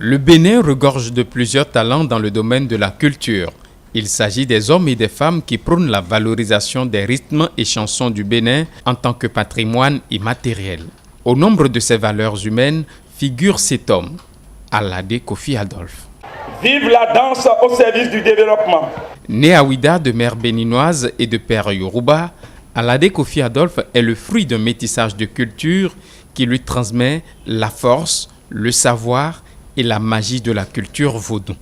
Le Bénin regorge de plusieurs talents dans le domaine de la culture. Il s'agit des hommes et des femmes qui prônent la valorisation des rythmes et chansons du Bénin en tant que patrimoine immatériel. Au nombre de ces valeurs humaines figure cet homme, Alade Kofi Adolphe. Vive la danse au service du développement. Né à Ouida de mère béninoise et de père Yoruba, Alade Kofi Adolphe est le fruit d'un métissage de culture qui lui transmet la force, le savoir et la magie de la culture vaudou.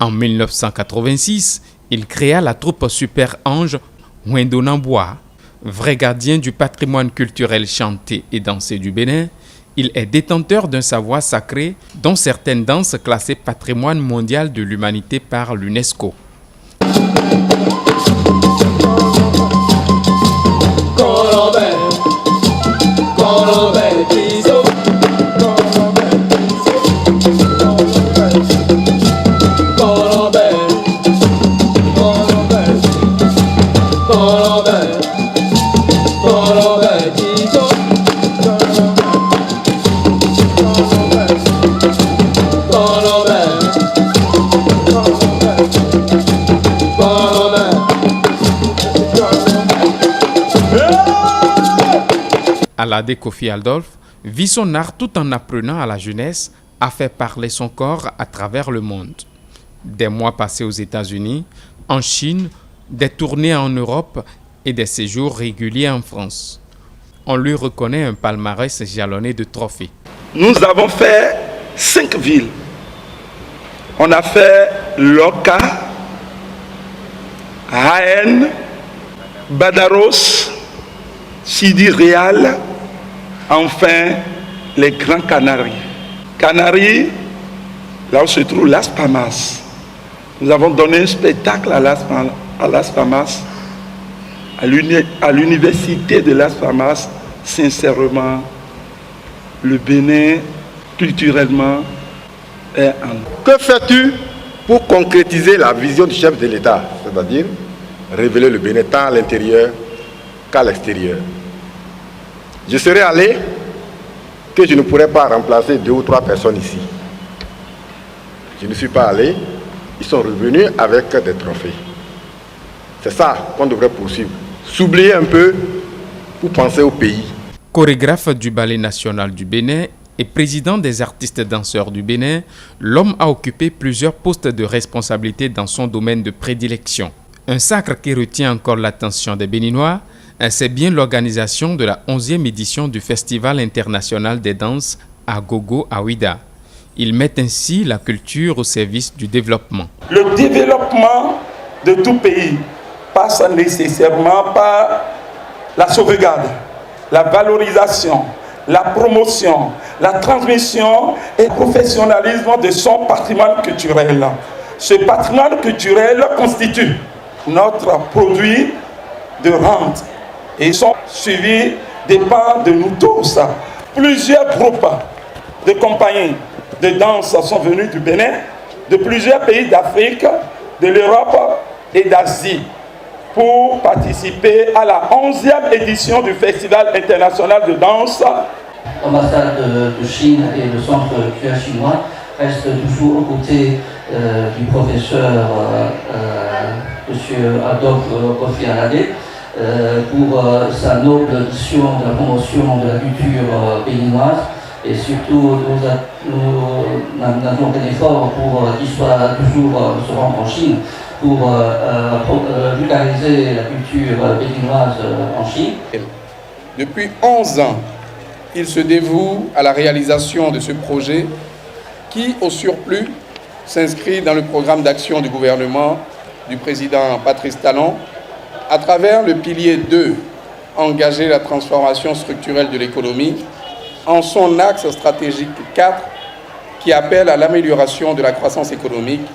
En 1986, il créa la troupe Super Ange Wendonamboa. Vrai gardien du patrimoine culturel chanté et dansé du Bénin, il est détenteur d'un savoir sacré dont certaines danses classées patrimoine mondial de l'humanité par l'UNESCO. Alade Kofi Adolphe vit son art tout en apprenant à la jeunesse à faire parler son corps à travers le monde. Des mois passés aux États-Unis, en Chine, des tournées en Europe et des séjours réguliers en France. On lui reconnaît un palmarès jalonné de trophées. Nous avons fait 5 villes. On a fait Loka, Haen, Badaros, Sidi Réal, enfin les Grands Canaries. Canaries, là où se trouve Las Palmas. Nous avons donné un spectacle à Las Palmas, à l'université de Las Palmas. Sincèrement, le Bénin, culturellement, est en... Que fais-tu pour concrétiser la vision du chef de l'État, c'est-à-dire révéler le Bénin tant à l'intérieur qu'à l'extérieur? Je serais allé que je ne pourrais pas remplacer 2 ou 3 personnes ici. Je ne suis pas allé, ils sont revenus avec des trophées. C'est ça qu'on devrait poursuivre. S'oublier un peu pour penser au pays. Chorégraphe du Ballet national du Bénin et président des artistes danseurs du Bénin, l'homme a occupé plusieurs postes de responsabilité dans son domaine de prédilection. Un sacre qui retient encore l'attention des Béninois, c'est bien l'organisation de la 11e édition du Festival international des danses à Gogo à Ouida. Ils mettent ainsi la culture au service du développement. Le développement de tout pays passe nécessairement par la sauvegarde, la valorisation, la promotion, la transmission et le professionnalisme de son patrimoine culturel. Ce patrimoine culturel constitue notre produit de rente et sont suivis dépend de nous tous. Plusieurs groupes de compagnies de danse sont venus du Bénin, de plusieurs pays d'Afrique, de l'Europe et d'Asie pour participer à la 11e édition du Festival international de danse. L'ambassade de Chine et le centre culturel chinois restent toujours aux côtés du professeur M. Adolphe Kofi Alade pour sa noble mission de la promotion de la culture béninoise. Et surtout, nous avons fait l'effort pour qu'il soit toujours se rendre en Chine pour vulgariser la culture béninoise en Chine. Depuis 11 ans, il se dévoue à la réalisation de ce projet qui, au surplus, s'inscrit dans le programme d'action du gouvernement du président Patrice Talon à travers le pilier 2, engager la transformation structurelle de l'économie, en son axe stratégique 4 qui appelle à l'amélioration de la croissance économique,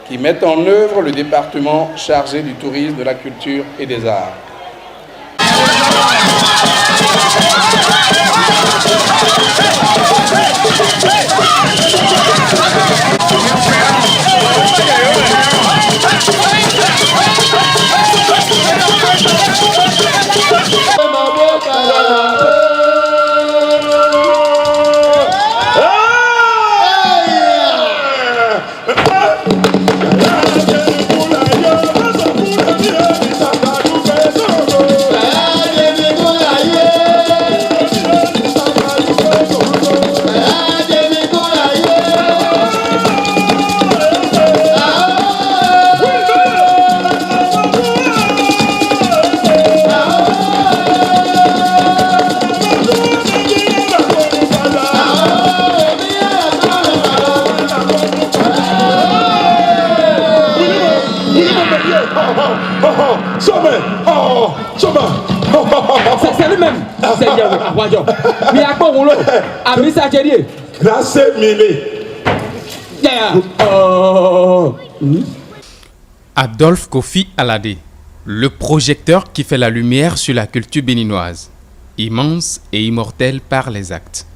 qui met en œuvre le département chargé du tourisme, de la culture et des arts. C'est lui-même. C'est Yahweh. Mais à quoi on l'a? À Missa Kédié. Grâce Milé. Adolphe Kofi Alade, le projecteur qui fait la lumière sur la culture béninoise, immense et immortelle par les actes.